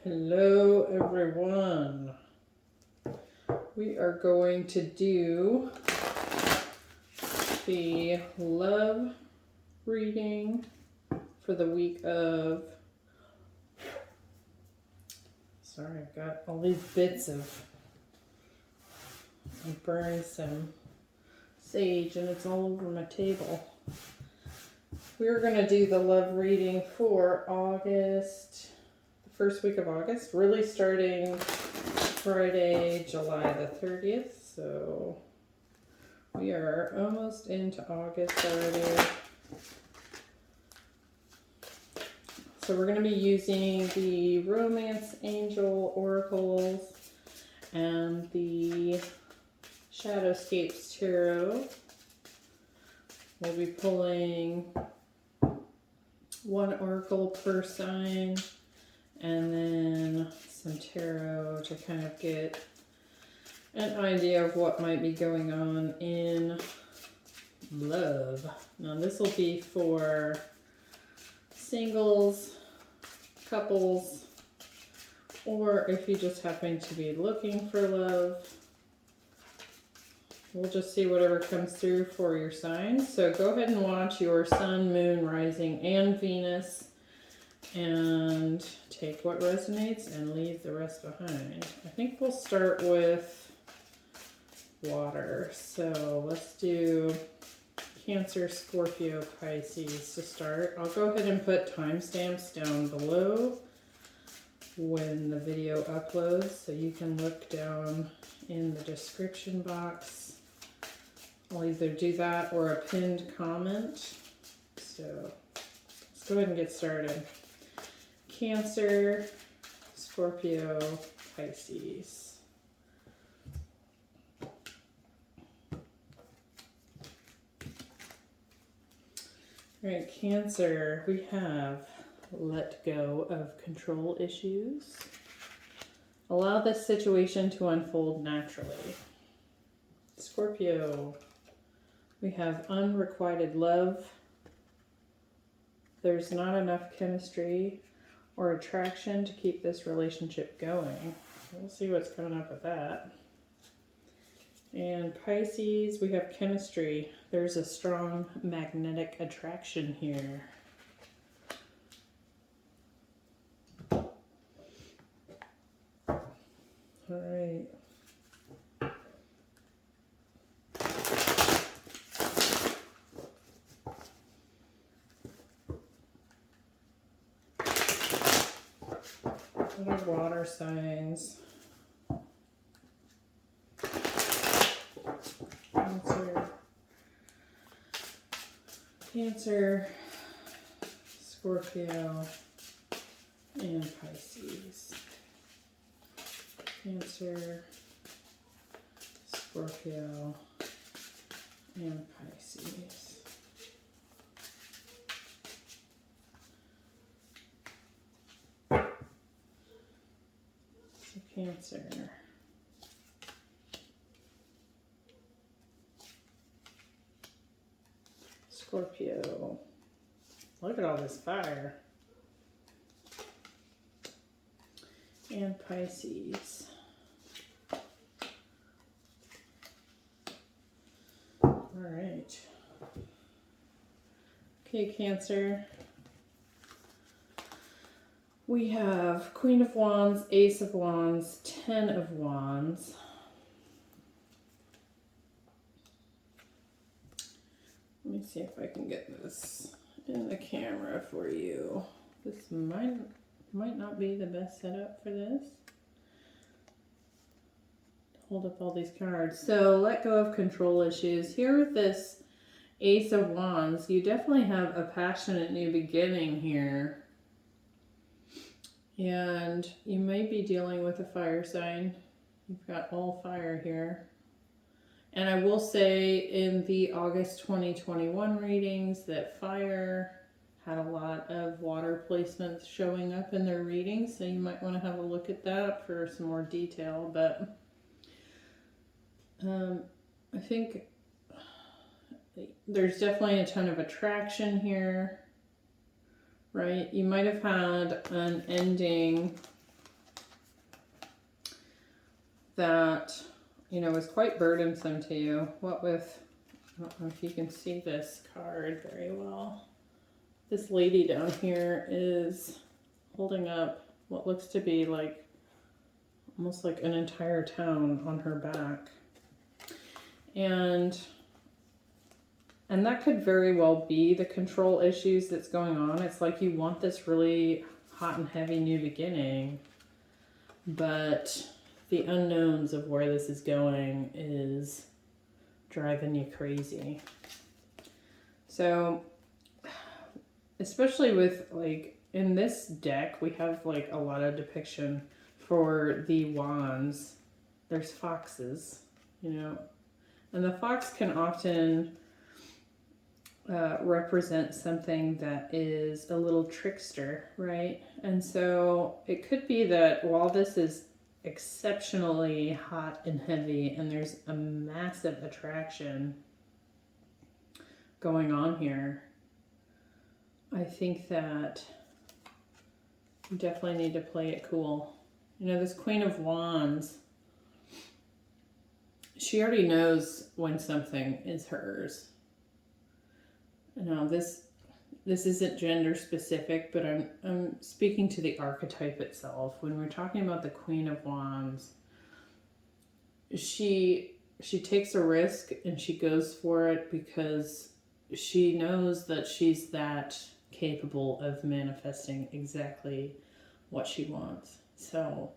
Hello everyone. We are going to do the love reading for the week of, sorry, I've got all these bits of, I burned some sage and it's all over my table. We're going to do the love reading for August, first week of August, really starting Friday, July the 30th. So we are almost into August already. So we're going to be using the Romance Angel Oracles and the Shadowscapes Tarot. We'll be pulling one oracle per sign, and then some tarot to kind of get an idea of what might be going on in love. Now this will be for singles, couples, or if you just happen to be looking for love. We'll just see whatever comes through for your signs. So go ahead and watch your sun, moon, rising, and Venus, and take what resonates and leave the rest behind. I think we'll start with water. So let's do Cancer, Scorpio, Pisces to start. I'll go ahead and put timestamps down below when the video uploads, so you can look down in the description box. I'll either do that or a pinned comment. So let's go ahead and get started. Cancer, Scorpio, Pisces. All right, Cancer, we have let go of control issues. Allow this situation to unfold naturally. Scorpio, we have unrequited love. There's not enough chemistry or attraction to keep this relationship going. We'll see what's coming up with that. And Pisces, we have chemistry. There's a strong magnetic attraction here. All right. What are water signs? Cancer, Scorpio, and Pisces. Cancer, Scorpio, and Pisces. So Cancer. Scorpio. Look at all this fire. And Pisces. All right. Okay, Cancer. We have Queen of Wands, Ace of Wands, 10 of Wands. Let me see if I can get this in the camera for you. This might not be the best setup for this. Hold up all these cards. So let go of control issues. Here with this Ace of Wands, you definitely have a passionate new beginning here. And you may be dealing with a fire sign. You've got all fire here. And I will say in the August 2021 readings that fire had a lot of water placements showing up in their readings. So you might want to have a look at that for some more detail. But I think there's definitely a ton of attraction here, right? You might have had an ending that, you know, is quite burdensome to you. What with, I don't know if you can see this card very well. This lady down here is holding up what looks to be like almost like an entire town on her back. And that could very well be the control issues that's going on. It's like you want this really hot and heavy new beginning, but the unknowns of where this is going is driving you crazy. So, especially with, like, in this deck, we have, like, a lot of depiction for the wands. There's foxes, you know, and the fox can often represent something that is a little trickster, right? And so it could be that while this is exceptionally hot and heavy and there's a massive attraction going on here, I think that you definitely need to play it cool. You know, this Queen of Wands, she already knows when something is hers. Now, this isn't gender specific, but I'm speaking to the archetype itself. When we're talking about the Queen of Wands, she takes a risk and she goes for it because she knows that she's that capable of manifesting exactly what she wants. So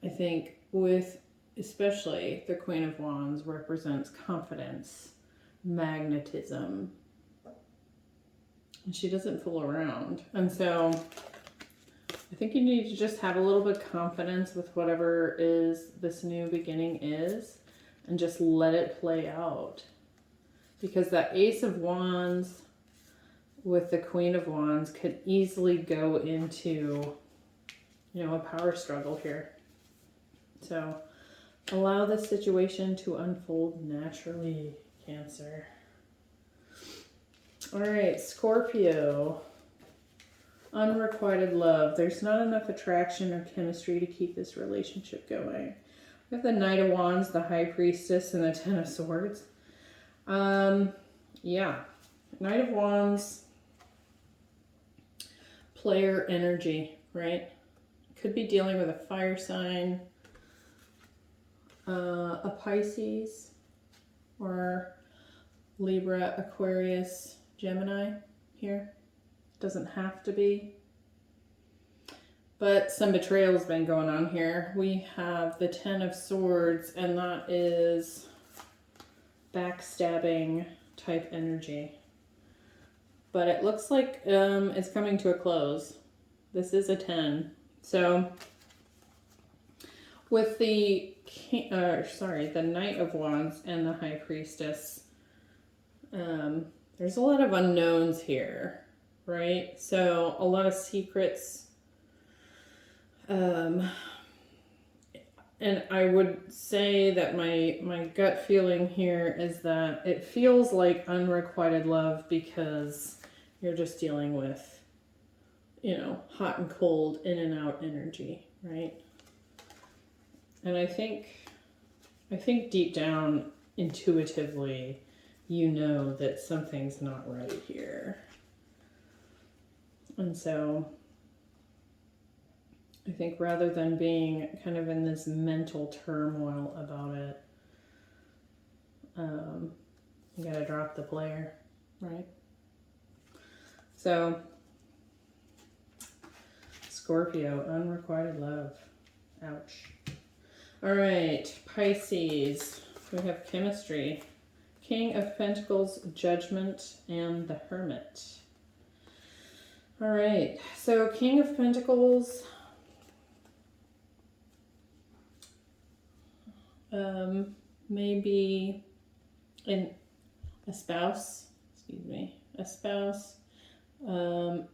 I think with especially the Queen of Wands represents confidence, magnetism, and she doesn't fool around. And so I think you need to just have a little bit of confidence with whatever is this new beginning is and just let it play out. Because that Ace of Wands with the Queen of Wands could easily go into, you know, a power struggle here. So allow the situation to unfold naturally, Cancer. All right, Scorpio. Unrequited love. There's not enough attraction or chemistry to keep this relationship going. We have the Knight of Wands, the High Priestess, and the Ten of Swords. Yeah. Knight of Wands, player energy, right? Could be dealing with a fire sign, a Pisces, or Libra, Aquarius, Gemini here. Doesn't have to be. But some betrayal has been going on here. We have the Ten of Swords, and that is backstabbing type energy. But it looks like it's coming to a close. This is a 10. So with the the Knight of Wands and the High Priestess, there's a lot of unknowns here, right? So a lot of secrets. And I would say that my gut feeling here is that it feels like unrequited love because you're just dealing with, you know, hot and cold, in and out energy, right? And I think deep down, intuitively, you know that something's not right here. And so I think rather than being kind of in this mental turmoil about it, you gotta drop the player, right? So, Scorpio, unrequited love. Ouch. All right, Pisces. We have chemistry. King of Pentacles, Judgment, and the Hermit. All right, so King of Pentacles, maybe a spouse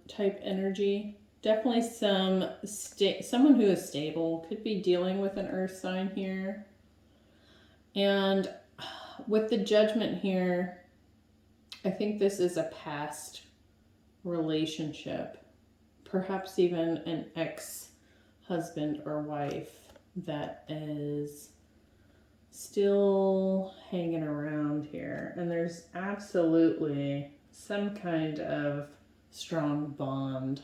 type energy. Definitely someone who is stable, could be dealing with an earth sign here. And with the Judgment here, I think this is a past relationship, perhaps even an ex-husband or wife that is still hanging around here. And there's absolutely some kind of strong bond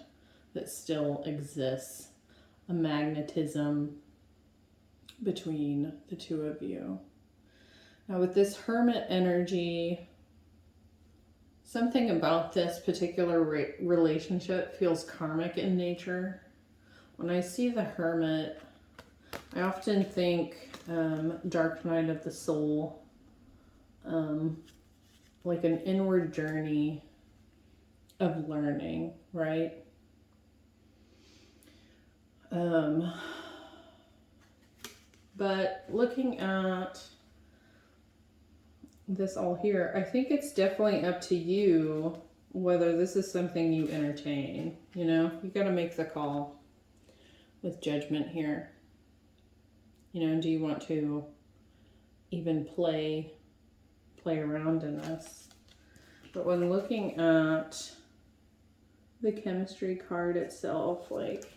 that still exists, a magnetism between the two of you. Now with this Hermit energy, something about this particular relationship feels karmic in nature. When I see the Hermit, I often think dark night of the soul, like an inward journey of learning, right? But looking at this all here, I think it's definitely up to you whether this is something you entertain. You know, you got to make the call with judgment here. You know, do you want to even play around in this? But when looking at the chemistry card itself, like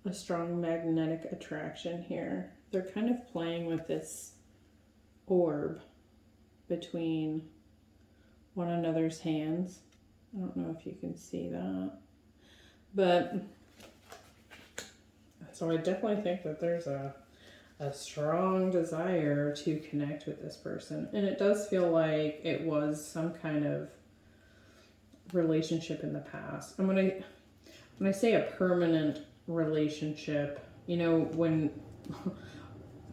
a strong magnetic attraction here. They're kind of playing with this orb between one another's hands. I don't know if you can see that. But so I definitely think that there's a strong desire to connect with this person. And it does feel like it was some kind of relationship in the past. And when I say a permanent relationship, you know, when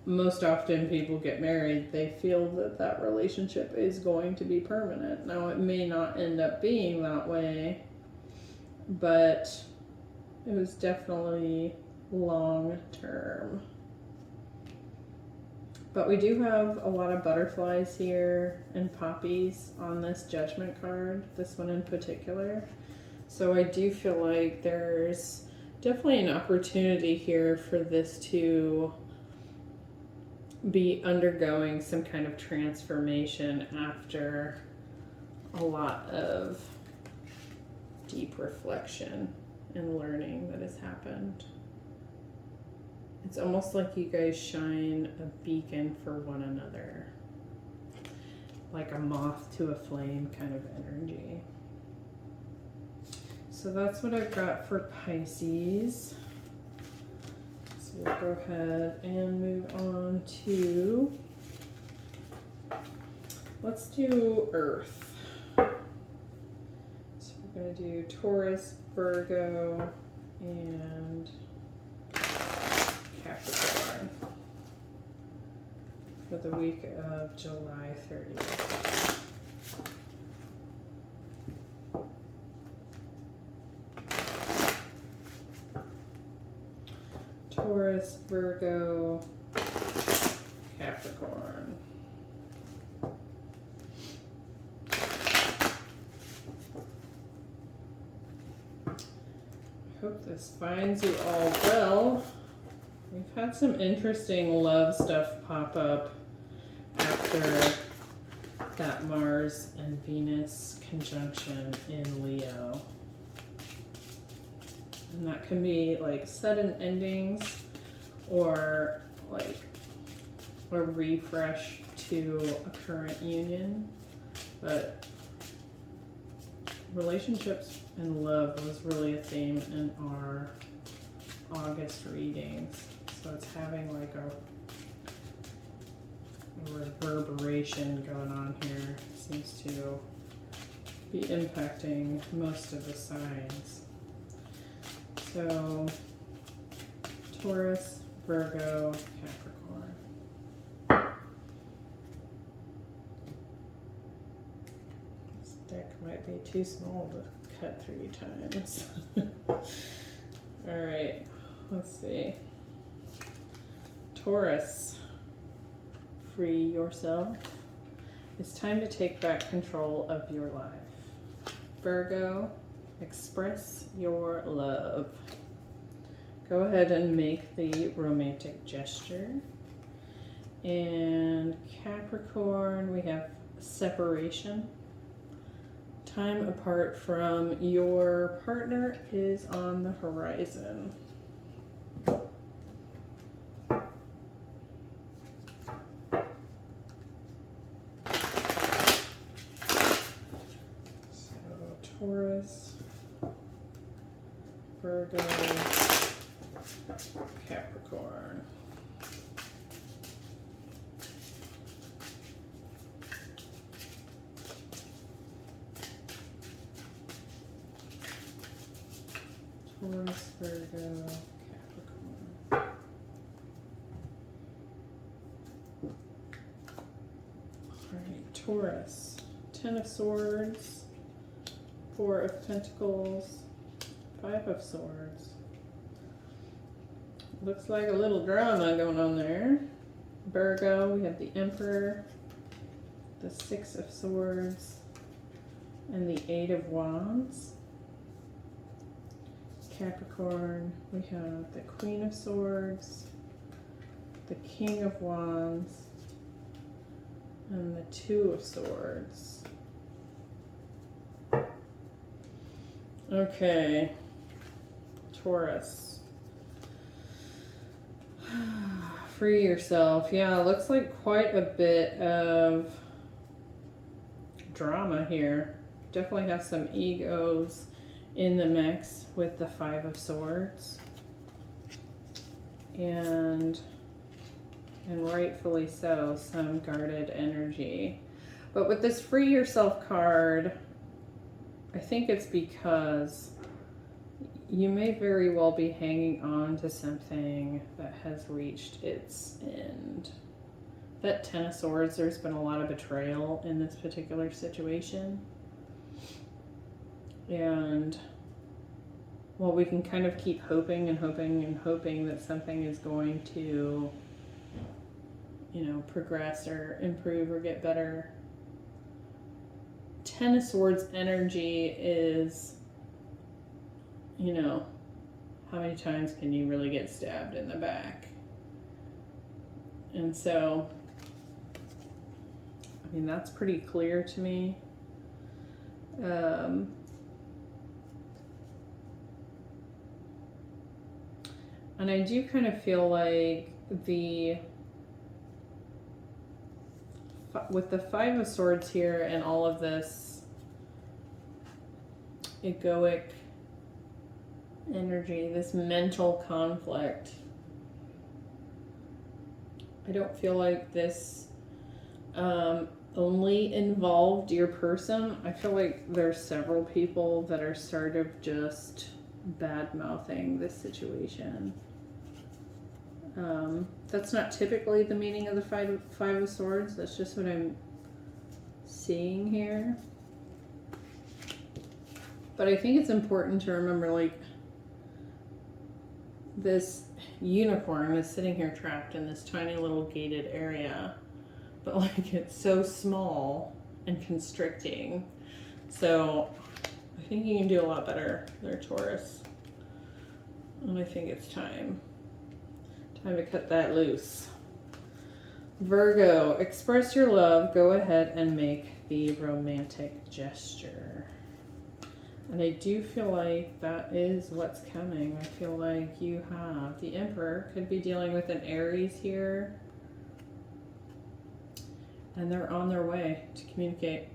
most often people get married, they feel that that relationship is going to be permanent. Now, it may not end up being that way, but it was definitely long term. But we do have a lot of butterflies here and poppies on this judgment card, this one in particular. So I do feel like there's definitely an opportunity here for this to be undergoing some kind of transformation after a lot of deep reflection and learning that has happened. It's almost like you guys shine a beacon for one another, like a moth to a flame kind of energy. So that's what I've got for Pisces. So we'll go ahead and move on to, let's do Earth. So we're going to do Taurus, Virgo, and Capricorn for the week of July 30th. Taurus, Virgo, Capricorn. I hope this finds you all well. We've had some interesting love stuff pop up after that Mars and Venus conjunction in Leo. And that can be like sudden endings or like a refresh to a current union. But relationships and love was really a theme in our August readings. So it's having like a reverberation going on here. It seems to be impacting most of the signs. So Taurus, Virgo, Capricorn. This deck might be too small to cut 3 times. All right, let's see. Taurus, free yourself. It's time to take back control of your life. Virgo, express your love. Go ahead and make the romantic gesture. And Capricorn, we have separation. Time apart from your partner is on the horizon. Virgo, Capricorn. Taurus, Virgo, Capricorn. Alright, Taurus. Ten of Swords, Four of Pentacles, Five of Swords. Looks like a little drama going on there. Virgo, we have the Emperor, the Six of Swords, and the Eight of Wands. Capricorn, we have the Queen of Swords, the King of Wands, and the Two of Swords. Okay, Taurus. Free yourself. Yeah, looks like quite a bit of drama here. Definitely have some egos in the mix with the Five of Swords. And rightfully so, some guarded energy. But with this Free Yourself card, I think it's because you may very well be hanging on to something that has reached its end. That Ten of Swords, there's been a lot of betrayal in this particular situation. And well, we can kind of keep hoping and hoping and hoping that something is going to, you know, progress or improve or get better. Ten of Swords energy is, you know, how many times can you really get stabbed in the back? And so, I mean, that's pretty clear to me. And I do kind of feel like with the Five of Swords here and all of this egoic energy, this mental conflict, I don't feel like this only involved your person. I feel like there's several people that are sort of just bad-mouthing this situation. That's not typically the meaning of the Five of Swords. That's just what I'm seeing here. But I think it's important to remember, like, this unicorn is sitting here trapped in this tiny little gated area. But, like, it's so small and constricting. So I think you can do a lot better there, Taurus. And I think it's time to cut that loose. Virgo, express your love. Go ahead and make the romantic gesture. And I do feel like that is what's coming. I feel like you have the Emperor, could be dealing with an Aries here. And they're on their way to communicate.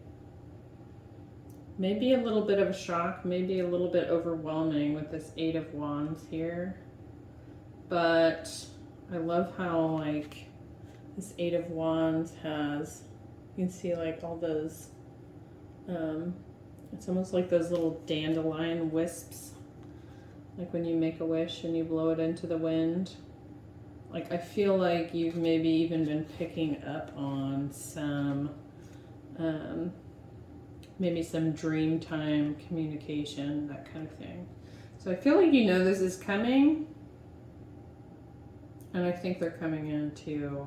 Maybe a little bit of a shock, maybe a little bit overwhelming with this Eight of Wands here. But I love how, like, this Eight of Wands has, you can see, like, all those, it's almost like those little dandelion wisps, like when you make a wish and you blow it into the wind. Like, I feel like you've maybe even been picking up on some, maybe some dream time communication, that kind of thing. So I feel like you know this is coming. And I think they're coming in to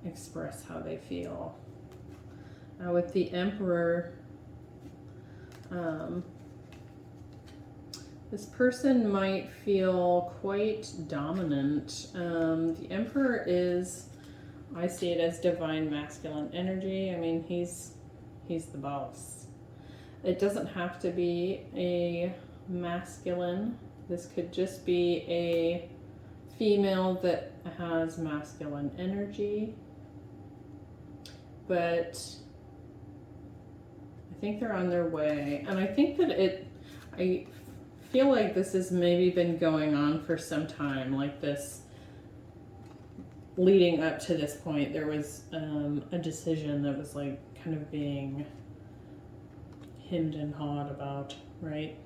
express how they feel. With the Emperor, this person might feel quite dominant. The Emperor is, I see it as divine masculine energy. I mean, he's the boss. It doesn't have to be a masculine. This could just be a female that has masculine energy, but I think they're on their way. And I think that I feel like this has maybe been going on for some time, like this. Leading up to this point, there was a decision that was like kind of being hemmed and hawed about, right?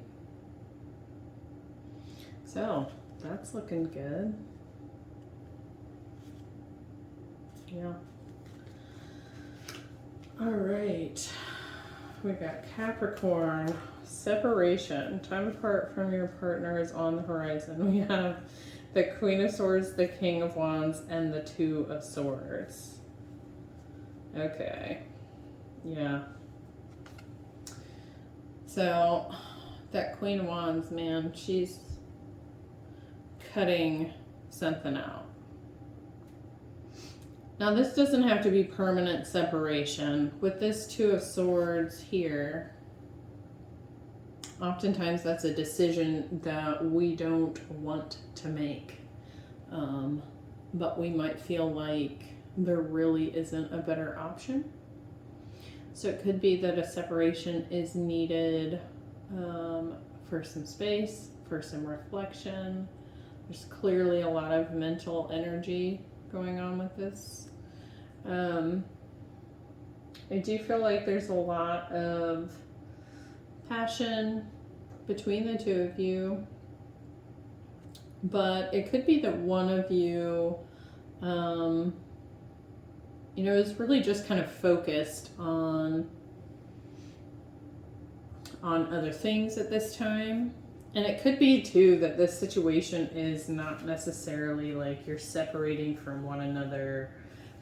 So that's looking good. Yeah. All right. We got Capricorn, separation, time apart from your partner is on the horizon. We have the Queen of Swords, the King of Wands, and the Two of Swords. Okay. Yeah. So, that Queen of Wands, man, she's cutting something out. Now, this doesn't have to be permanent separation. With this Two of Swords here, oftentimes that's a decision that we don't want to make. But we might feel like there really isn't a better option. So it could be that a separation is needed for some space, for some reflection. There's clearly a lot of mental energy going on with this. I do feel like there's a lot of passion between the two of you, but it could be that one of you, is really just kind of focused on other things at this time. And it could be too that this situation is not necessarily like you're separating from one another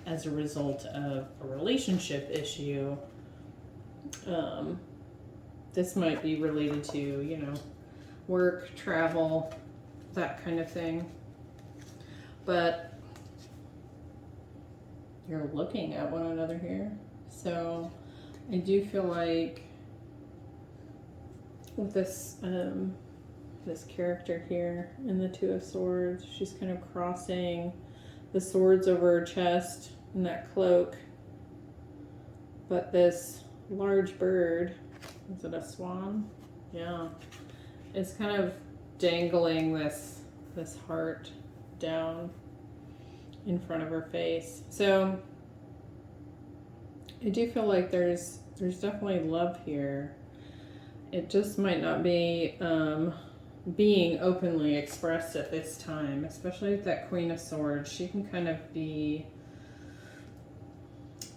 as a result of a relationship issue. This might be related to, work, travel, that kind of thing. But you're looking at one another here. So I do feel like with this this character here in the Two of Swords, she's kind of crossing the swords over her chest in that cloak. But this large bird, is it a swan? Yeah. It's kind of dangling this heart down in front of her face. So I do feel like there's definitely love here. It just might not be being openly expressed at this time, especially with that Queen of Swords. She can kind of be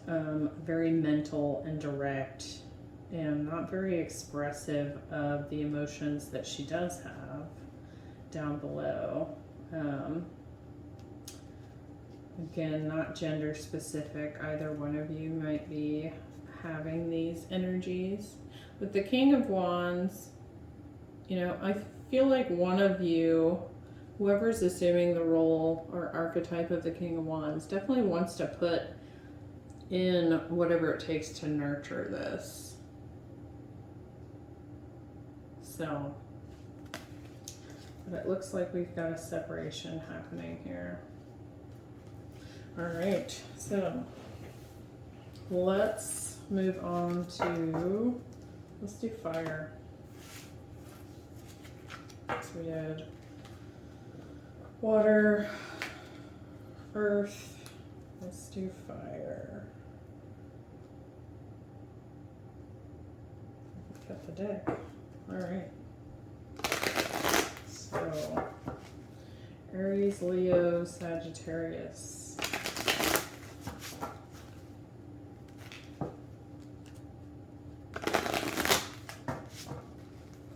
very mental and direct and not very expressive of the emotions that she does have down below. Again, not gender specific. Either one of you might be having these energies. With the King of Wands, I feel like one of you, whoever's assuming the role or archetype of the King of Wands, definitely wants to put in whatever it takes to nurture this. So, but it looks like we've got a separation happening here. All right, so let's move on to, let's do fire. So we had water, earth, let's do fire. Cut the deck. All right. So, Aries, Leo, Sagittarius.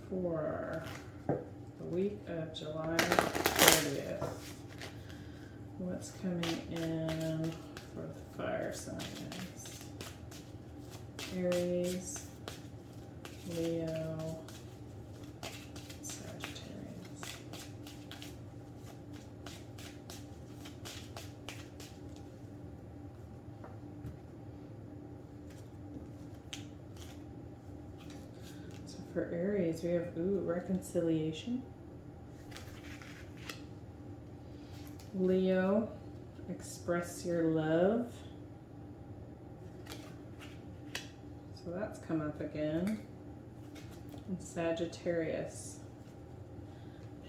For the week of July 30th. What's coming in for the fire signs? Aries, Leo, Sagittarius. So for Aries, we have, reconciliation. Leo, express your love. So that's come up again. And Sagittarius,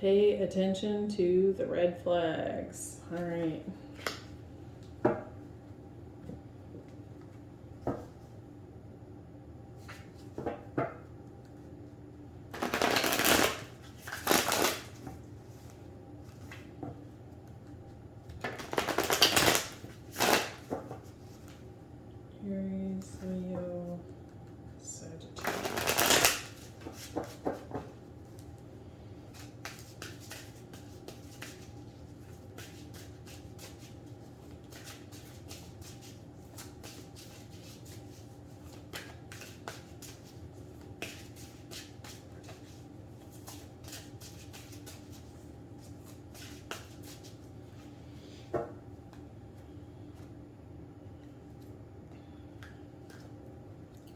Pay attention to the red flags. All right. Aries, Leo, Sagittarius.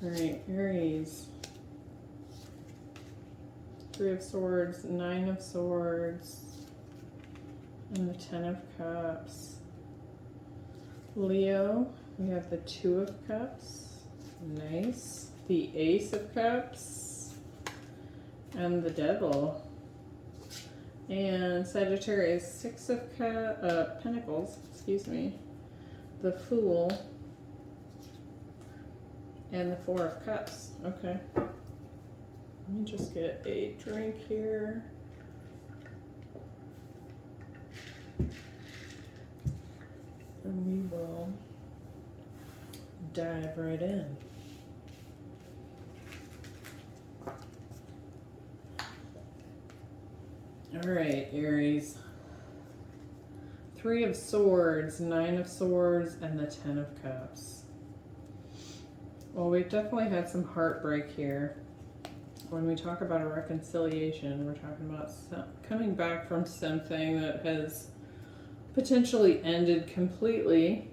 All right, Aries. 3 of Swords, 9 of Swords, and the 10 of Cups. Leo, we have the 2 of Cups. Nice. The Ace of Cups. And the Devil. And Sagittarius, 6 of Pentacles, excuse me. The Fool. And the 4 of Cups. Okay. Let me just get a drink here. And we will dive right in. All right, Aries. 3 of Swords, 9 of Swords, and the 10 of Cups. Well, we've definitely had some heartbreak here. When we talk about a reconciliation, we're talking about coming back from something that has potentially ended completely.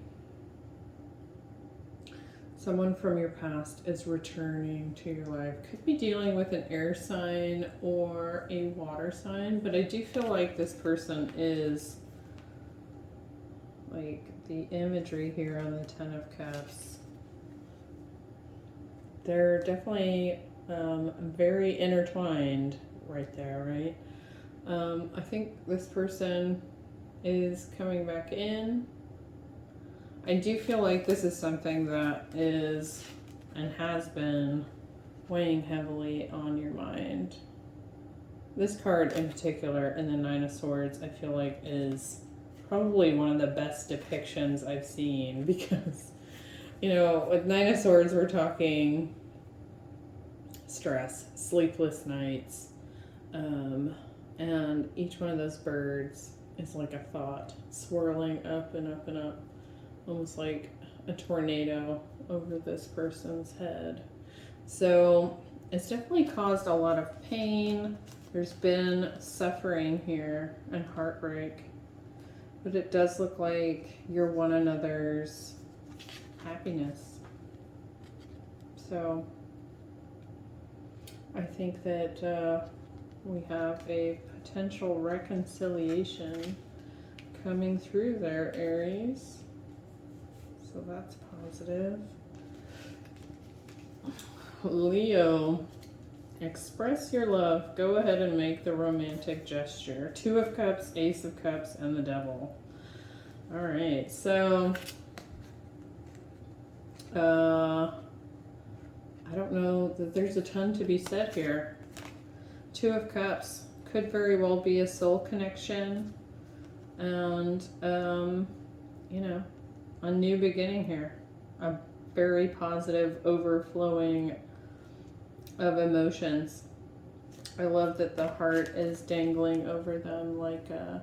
Someone from your past is returning to your life. Could be dealing with an air sign or a water sign, but I do feel like this person is, like the imagery here on the 10 of Cups, they're definitely very intertwined right there, right? I think this person is coming back in. I do feel like this is something that is and has been weighing heavily on your mind. This card in particular, and the 9 of Swords, I feel like is probably one of the best depictions I've seen, because, you know, with 9 of Swords, we're talking stress, sleepless nights, and each one of those birds is like a thought swirling up and up and up, almost like a tornado over this person's head. So it's definitely caused a lot of pain. There's been suffering here and heartbreak, but it does look like you're one another's happiness. So I think that we have a potential reconciliation coming through there, Aries. So that's positive. Leo, express your love. Go ahead and make the romantic gesture. 2 of Cups, Ace of Cups, and the Devil. All right, so I don't know that there's a ton to be said here. 2 of Cups could very well be a soul connection, and you know, a new beginning here, a very positive overflowing of emotions. I love that the heart is dangling over them like a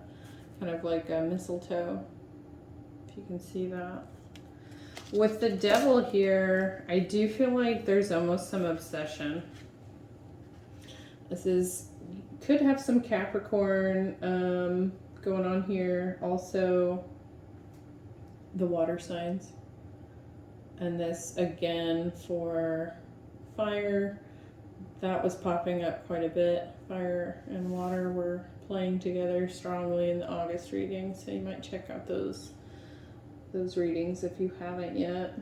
kind of like a mistletoe, if you can see that. With the Devil here, I do feel like there's almost some obsession. This could have some Capricorn going on here. Also, the water signs. And this, again, for fire, that was popping up quite a bit. Fire and water were playing together strongly in the August reading, so you might check out those readings if you haven't yet.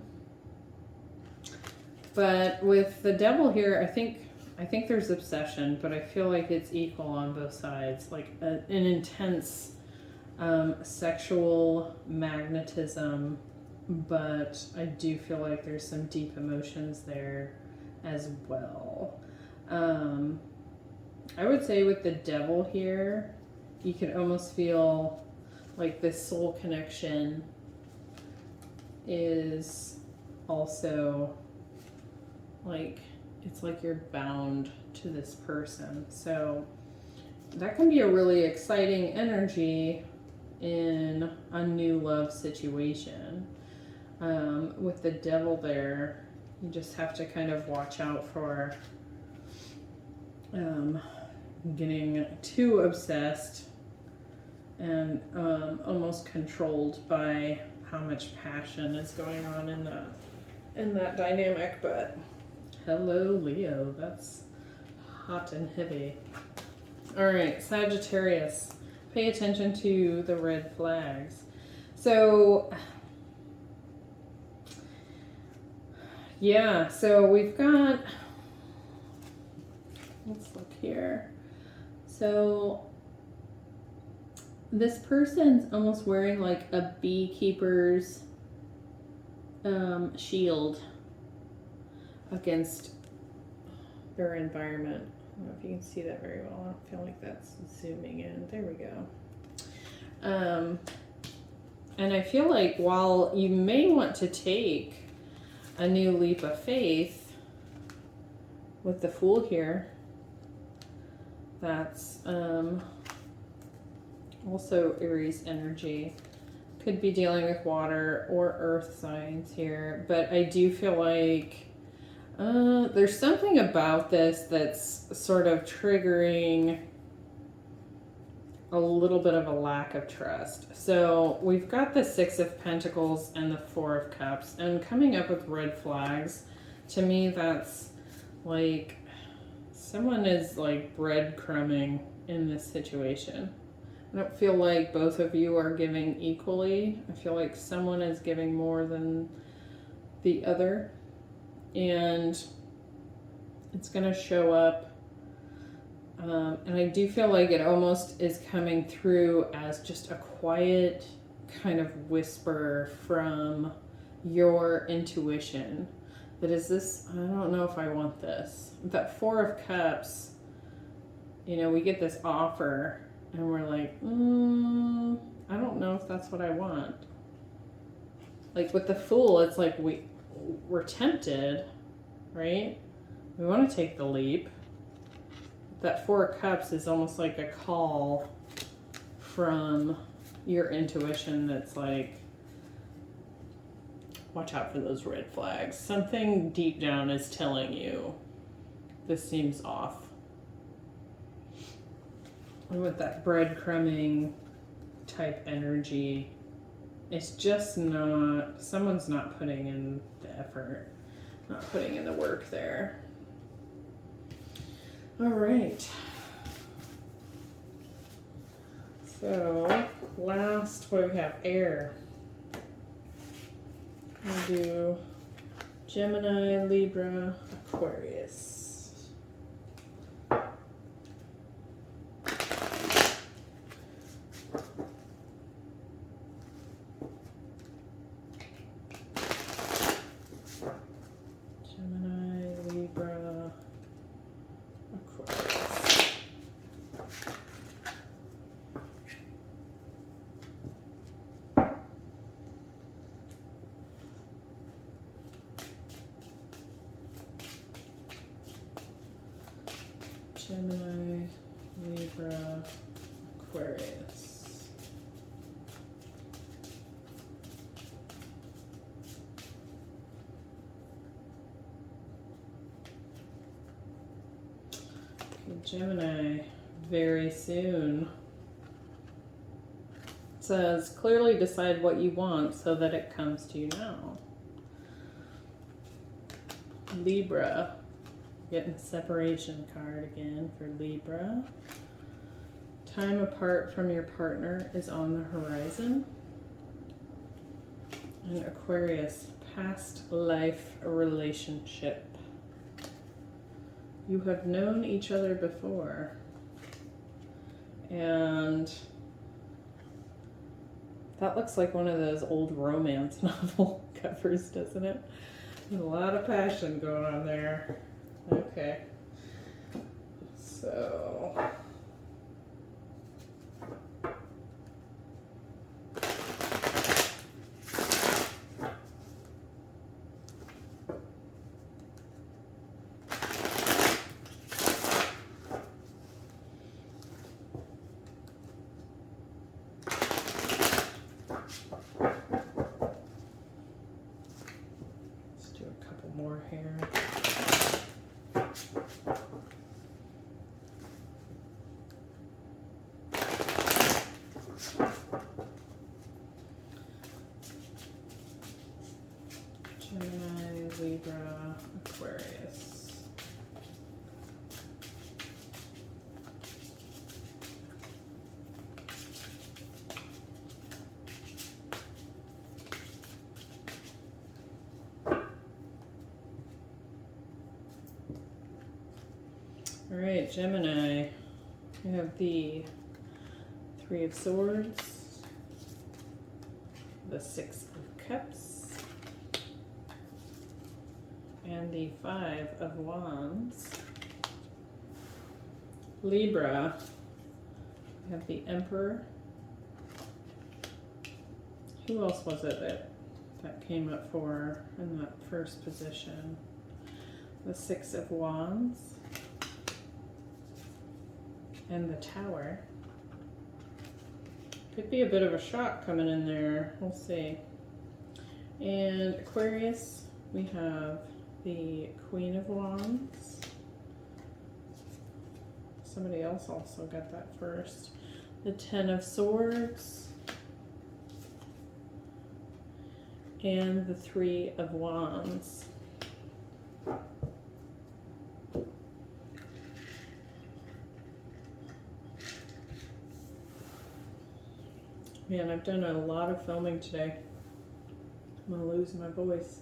But with the Devil here, I think I think there's obsession, but I feel like it's equal on both sides. Like an intense sexual magnetism, but I do feel like there's some deep emotions there as well. I would say with the devil here, you can almost feel like this soul connection is also like, it's like you're bound to this person. So that can be a really exciting energy in a new love situation. With the devil there, you just have to kind of watch out for getting too obsessed and almost controlled by how much passion is going on in that dynamic. But hello, Leo, that's hot and heavy. All right, Sagittarius, pay attention to the red flags. So yeah, so we've got, let's look here. So this person's almost wearing like a beekeeper's shield against their environment. I don't know if you can see that very well. I don't feel like that's zooming in. There we go. And I feel like while you may want to take a new leap of faith with the Fool here, that's also Aries energy. Could be dealing with water or earth signs here, but I do feel like there's something about this that's sort of triggering a little bit of a lack of trust. So we've got the Six of Pentacles and the Four of Cups, and coming up with red flags, to me that's like someone is like breadcrumbing in this situation. I don't feel like both of you are giving equally. I feel like someone is giving more than the other, and it's going to show up. And I do feel like it almost is coming through as just a quiet kind of whisper from your intuition. That is this, I don't know if I want this. That Four of Cups, you know, we get this offer and we're like, I don't know if that's what I want. Like with the Fool, it's like we're tempted, right? We want to take the leap. That Four of Cups is almost like a call from your intuition that's like, watch out for those red flags. Something deep down is telling you this seems off. And with that breadcrumbing type energy, it's just not, someone's not putting in the effort, not putting in the work there. All right. So last, what do we have? Air. We'll do Gemini, Libra, Aquarius. Gemini, Libra, Aquarius. Gemini, Libra, Aquarius. Okay, Gemini, very soon. It says, clearly decide what you want so that it comes to you now. Libra. Getting the separation card again for Libra. Time apart from your partner is on the horizon. And Aquarius, past life relationship. you have known each other before. And that looks like one of those old romance novel covers, doesn't it? There's a lot of passion going on there. Okay. So... more here. Gemini, Libra, Aquarius. All right, Gemini, we have the Three of Swords, the Six of Cups, and the Five of Wands. Libra, we have the Emperor. Who else was it that came up for in that first position? The Six of Wands. And the Tower. Could be a bit of a shock coming in there. We'll see. And Aquarius, we have the Queen of Wands. Somebody else also got that first. The Ten of Swords. And the Three of Wands. Man, I've done a lot of filming today. I'm gonna lose my voice.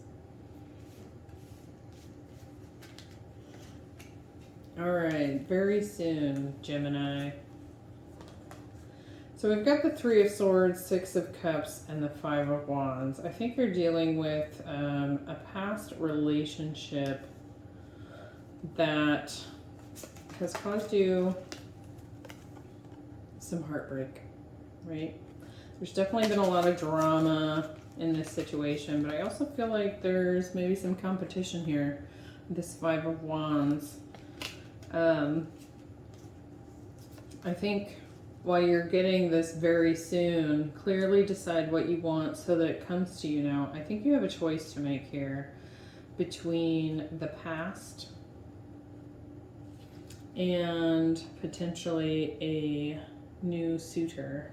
All right, very soon, Gemini. So we've got the Three of Swords, Six of Cups, and the Five of Wands. I think you're dealing with a past relationship that has caused you some heartbreak, right? There's definitely been a lot of drama in this situation, but I also feel like there's maybe some competition here. This Five of Wands. I think while you're getting this very soon, clearly decide what you want so that it comes to you now. I think you have a choice to make here between the past and potentially a new suitor.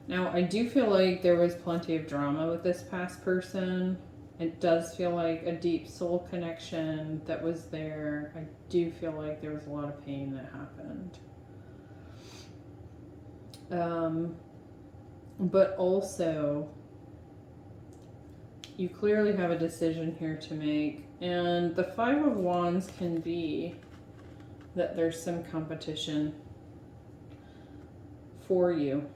Now, I do feel like there was plenty of drama with this past person. It does feel like a deep soul connection that was there. I do feel like there was a lot of pain that happened. But also, you clearly have a decision here to make. And the Five of Wands can be that there's some competition for you.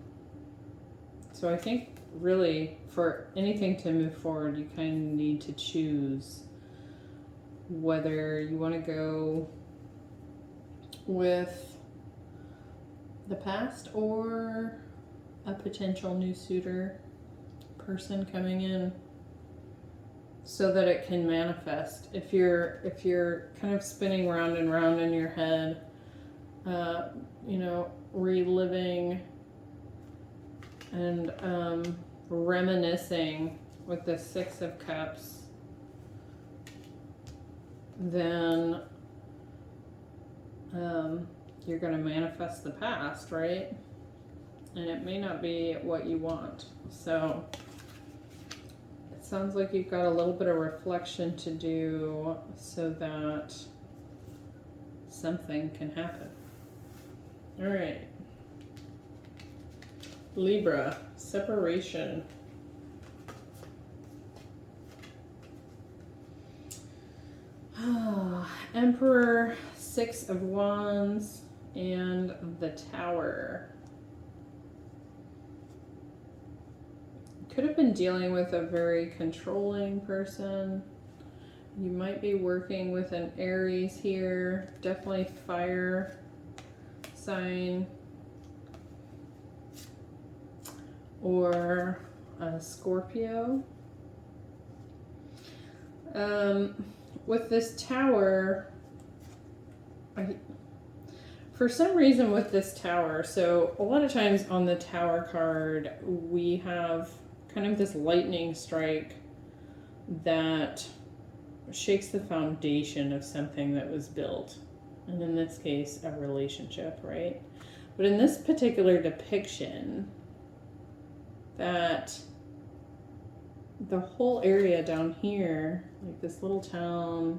So I think really for anything to move forward, you kind of need to choose whether you want to go with the past or a potential new suitor person coming in so that it can manifest. If you're kind of spinning round and round in your head, you know, reliving and reminiscing with the Six of Cups, then you're going to manifest the past, right? And it may not be what you want. So it sounds like you've got a little bit of reflection to do so that something can happen. All right. Libra, separation. Emperor, Six of Wands, and the Tower. Could have been dealing with a very controlling person. You might be working with an Aries here. Definitely fire sign. Or a Scorpio. With this Tower, for some reason with this Tower, so a lot of times on the Tower card, we have kind of this lightning strike that shakes the foundation of something that was built. And in this case, a relationship, right? But in this particular depiction, that the whole area down here, like this little town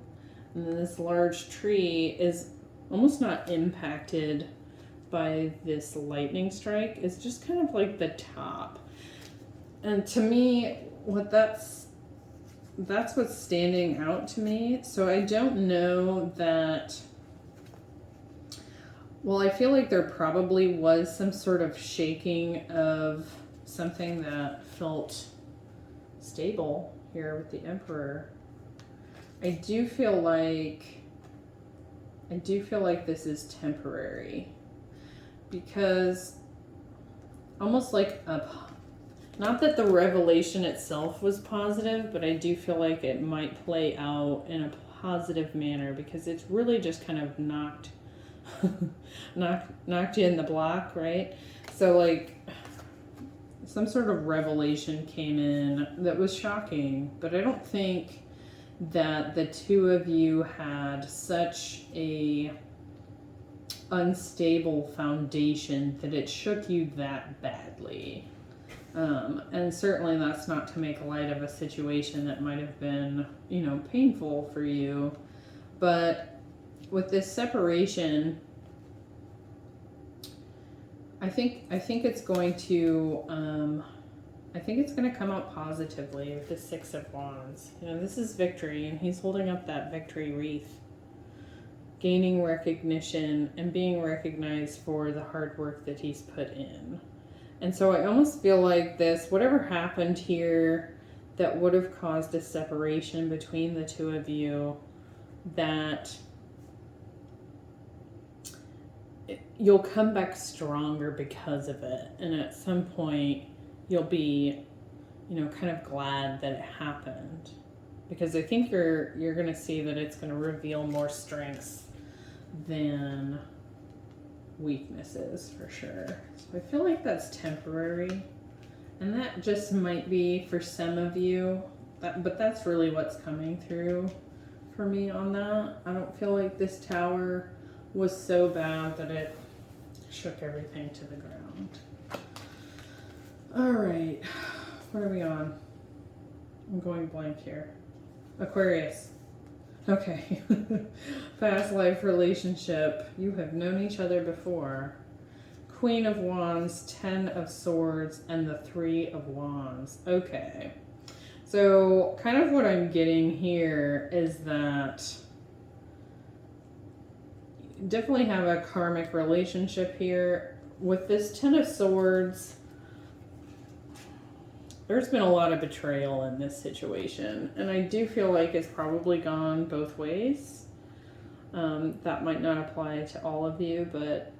and then this large tree, is almost not impacted by this lightning strike. It's just kind of like the top. And to me, that's what's standing out to me. So I don't know that, well, I feel like there probably was some sort of shaking of something that felt stable here with the Emperor. I do feel like this is temporary, because almost like not that the revelation itself was positive, but I do feel like it might play out in a positive manner, because it's really just kind of knocked you in the block, right? So like some sort of revelation came in that was shocking, but I don't think that the two of you had such a unstable foundation that it shook you that badly. And certainly that's not to make light of a situation that might have been, painful for you. But with this separation, I think it's going to, I think it's going to come out positively with the Six of Wands. This is victory, and he's holding up that victory wreath, gaining recognition and being recognized for the hard work that he's put in. And so I almost feel like this, whatever happened here that would have caused a separation between the two of you, that you'll come back stronger because of it. And at some point you'll be, kind of glad that it happened, because I think you're going to see that it's going to reveal more strengths than weaknesses, for sure. So I feel like that's temporary, and that just might be for some of you, but that's really what's coming through for me on that. I don't feel like this Tower was so bad that it shook everything to the ground. All right, what are we on? I'm going blank here. Aquarius. Okay. Past life relationship. You have known each other before. Queen of Wands, 10 of Swords, and the 3 of Wands. Okay. So kind of what I'm getting here is that you definitely have a karmic relationship here. With this 10 of Swords, there's been a lot of betrayal in this situation, and I do feel like it's probably gone both ways. That might not apply to all of you, but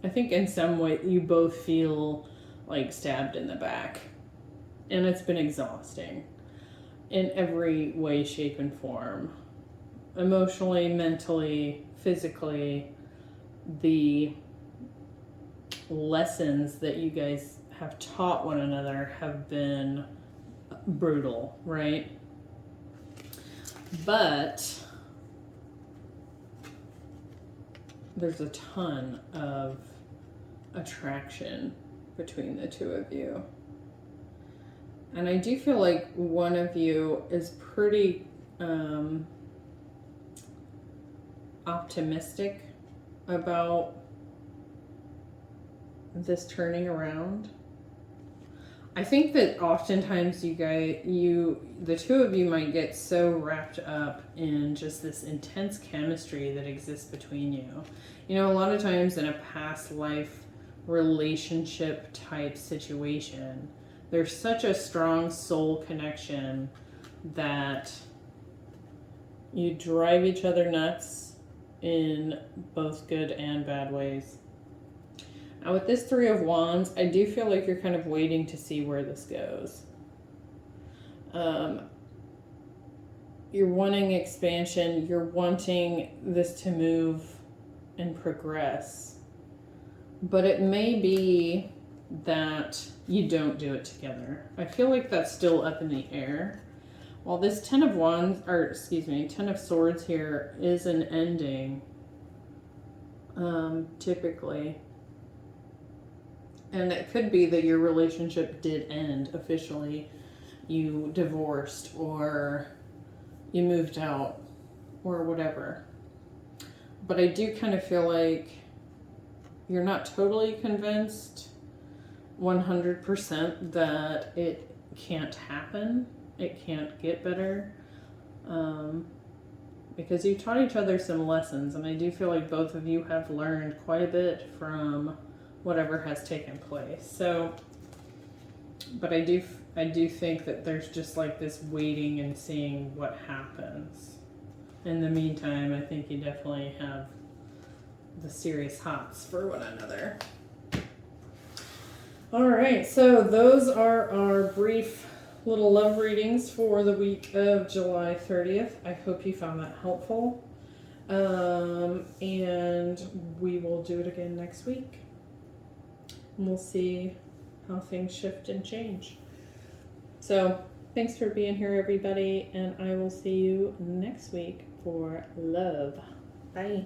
I think in some way you both feel like stabbed in the back, and it's been exhausting in every way, shape, and form. Emotionally, mentally, physically, the lessons that you guys have taught one another have been brutal, right? But there's a ton of attraction between the two of you. And I do feel like one of you is pretty optimistic about this turning around. I think that oftentimes the two of you might get so wrapped up in just this intense chemistry that exists between you. You know, a lot of times in a past life relationship type situation, there's such a strong soul connection that you drive each other nuts in both good and bad ways. Now with this Three of Wands, I do feel like you're kind of waiting to see where this goes. You're wanting expansion. You're wanting this to move and progress. But it may be that you don't do it together. I feel like that's still up in the air. While this Ten of Swords here is an ending, typically. And it could be that your relationship did end officially. You divorced or you moved out or whatever. But I do kind of feel like you're not totally convinced 100% that it can't happen. It can't get better. Because you taught each other some lessons. And I do feel like both of you have learned quite a bit from whatever has taken place. So, but I do think that there's just like this waiting and seeing what happens. In the meantime, I think you definitely have the serious hots for one another. All right, so those are our brief little love readings for the week of July 30th. I hope you found that helpful. And we will do it again next week. And we'll see how things shift and change. So thanks for being here, everybody, and I will see you next week for love. Bye.